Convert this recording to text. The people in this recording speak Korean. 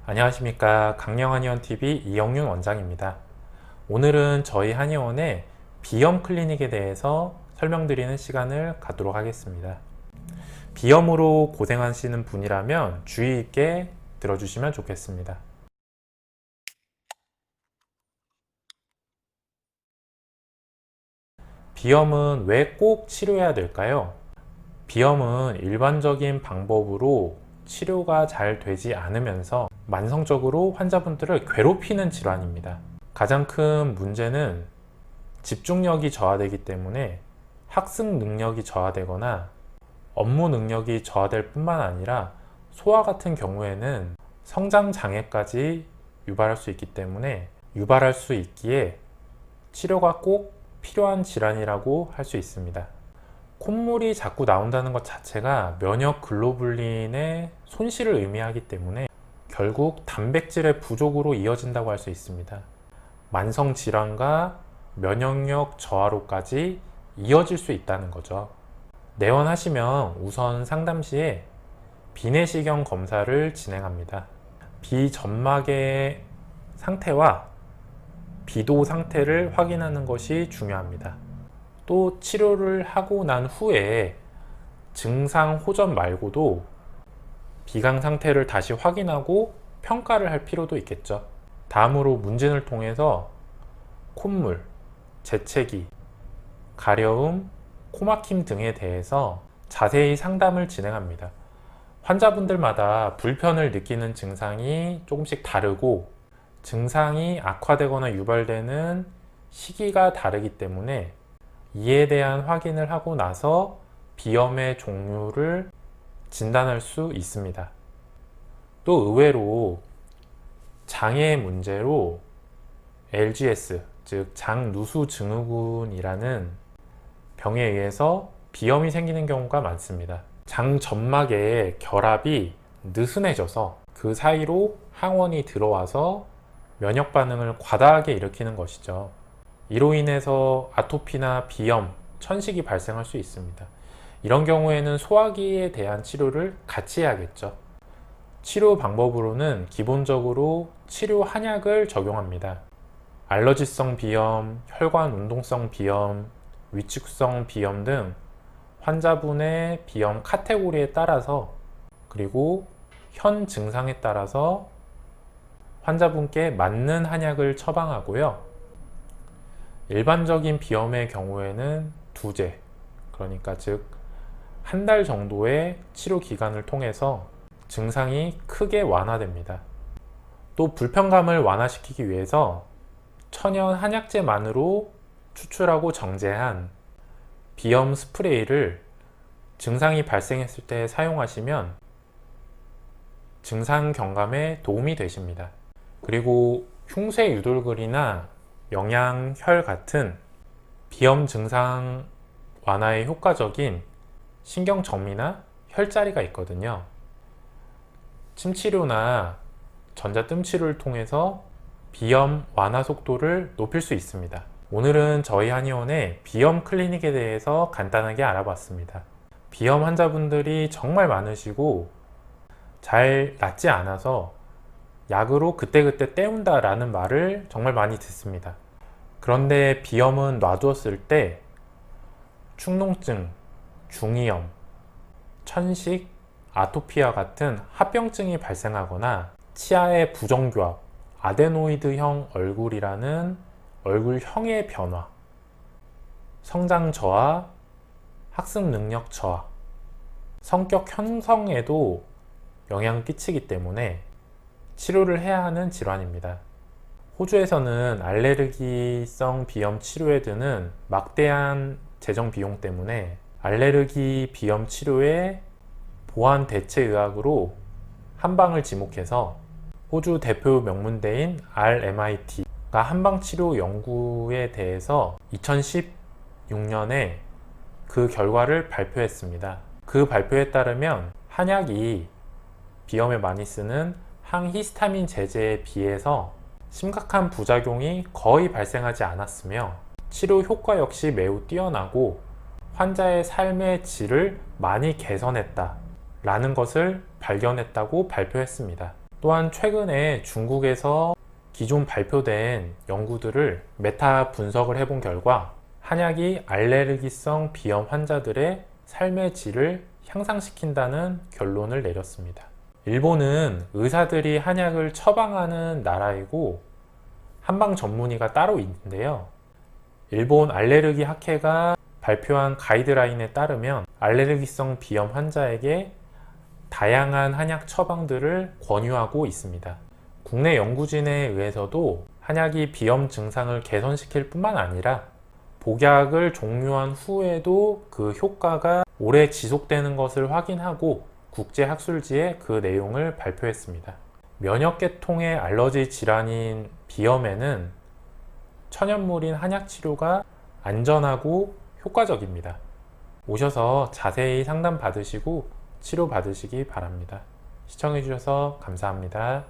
안녕하십니까. 강령한의원TV 이영윤 원장입니다. 오늘은 저희 한의원의 비염 클리닉에 대해서 설명드리는 시간을 갖도록 하겠습니다. 비염으로 고생하시는 분이라면 주의 있게 들어주시면 좋겠습니다. 비염은 왜 꼭 치료해야 될까요? 비염은 일반적인 방법으로 치료가 잘 되지 않으면서 만성적으로 환자분들을 괴롭히는 질환입니다. 가장 큰 문제는 집중력이 저하되기 때문에 학습 능력이 저하되거나 업무 능력이 저하될 뿐만 아니라 소아 같은 경우에는 성장 장애까지 유발할 수 있기 때문에 유발할 수 있기에 치료가 꼭 필요한 질환이라고 할 수 있습니다. 콧물이 자꾸 나온다는 것 자체가 면역 글로불린의 손실을 의미하기 때문에 결국 단백질의 부족으로 이어진다고 할 수 있습니다. 만성 질환과 면역력 저하로까지 이어질 수 있다는 거죠. 내원하시면 우선 상담 시에 비내시경 검사를 진행합니다. 비점막의 상태와 비도 상태를 확인하는 것이 중요합니다. 또 치료를 하고 난 후에 증상 호전 말고도 비강 상태를 다시 확인하고 평가를 할 필요도 있겠죠. 다음으로 문진을 통해서 콧물, 재채기, 가려움, 코막힘 등에 대해서 자세히 상담을 진행합니다. 환자분들마다 불편을 느끼는 증상이 조금씩 다르고 증상이 악화되거나 유발되는 시기가 다르기 때문에 이에 대한 확인을 하고 나서 비염의 종류를 진단할 수 있습니다. 또 의외로 장의 문제로 LGS, 즉 장누수증후군이라는 병에 의해서 비염이 생기는 경우가 많습니다. 장 점막의 결합이 느슨해져서 그 사이로 항원이 들어와서 면역 반응을 과다하게 일으키는 것이죠. 이로 인해서 아토피나 비염, 천식이 발생할 수 있습니다. 이런 경우에는 소화기에 대한 치료를 같이 해야겠죠. 치료 방법으로는 기본적으로 치료 한약을 적용합니다. 알러지성 비염, 혈관 운동성 비염, 위축성 비염 등 환자분의 비염 카테고리에 따라서 그리고 현 증상에 따라서 환자분께 맞는 한약을 처방하고요. 일반적인 비염의 경우에는 두제, 그러니까 즉 한 달 정도의 치료 기간을 통해서 증상이 크게 완화됩니다. 또 불편감을 완화시키기 위해서 천연 한약재만으로 추출하고 정제한 비염 스프레이를 증상이 발생했을 때 사용하시면 증상 경감에 도움이 되십니다. 그리고 흉쇄 유돌근이나 영양혈 같은 비염 증상 완화에 효과적인 신경정리나 혈자리가 있거든요. 침치료나 전자뜸 치료를 통해서 비염 완화 속도를 높일 수 있습니다. 오늘은 저희 한의원의 비염 클리닉에 대해서 간단하게 알아봤습니다. 비염 환자분들이 정말 많으시고 잘 낫지 않아서 약으로 그때그때 때운다 라는 말을 정말 많이 듣습니다. 그런데 비염은 놔두었을 때 축농증, 중이염, 천식, 아토피와 같은 합병증이 발생하거나 치아의 부정교합, 아데노이드형 얼굴이라는 얼굴형의 변화, 성장 저하, 학습 능력 저하, 성격 형성에도 영향을 끼치기 때문에 치료를 해야 하는 질환입니다. 호주에서는 알레르기성 비염 치료에 드는 막대한 재정 비용 때문에 알레르기 비염 치료의 보완 대체 의학으로 한방을 지목해서 호주 대표 명문대인 RMIT가 한방치료 연구에 대해서 2016년에 그 결과를 발표했습니다. 그 발표에 따르면 한약이 비염에 많이 쓰는 항히스타민 제제에 비해서 심각한 부작용이 거의 발생하지 않았으며 치료 효과 역시 매우 뛰어나고 환자의 삶의 질을 많이 개선했다 라는 것을 발견했다고 발표했습니다. 또한 최근에 중국에서 기존 발표된 연구들을 메타 분석을 해본 결과 한약이 알레르기성 비염 환자들의 삶의 질을 향상시킨다는 결론을 내렸습니다. 일본은 의사들이 한약을 처방하는 나라이고 한방 전문의가 따로 있는데요. 일본 알레르기 학회가 발표한 가이드라인에 따르면 알레르기성 비염 환자에게 다양한 한약 처방들을 권유하고 있습니다. 국내 연구진에 의해서도 한약이 비염 증상을 개선시킬 뿐만 아니라 복약을 종료한 후에도 그 효과가 오래 지속되는 것을 확인하고 국제학술지에 그 내용을 발표했습니다. 면역계통의 알러지 질환인 비염에는 천연물인 한약 치료가 안전하고 효과적입니다. 오셔서 자세히 상담 받으시고 치료 받으시기 바랍니다. 시청해 주셔서 감사합니다.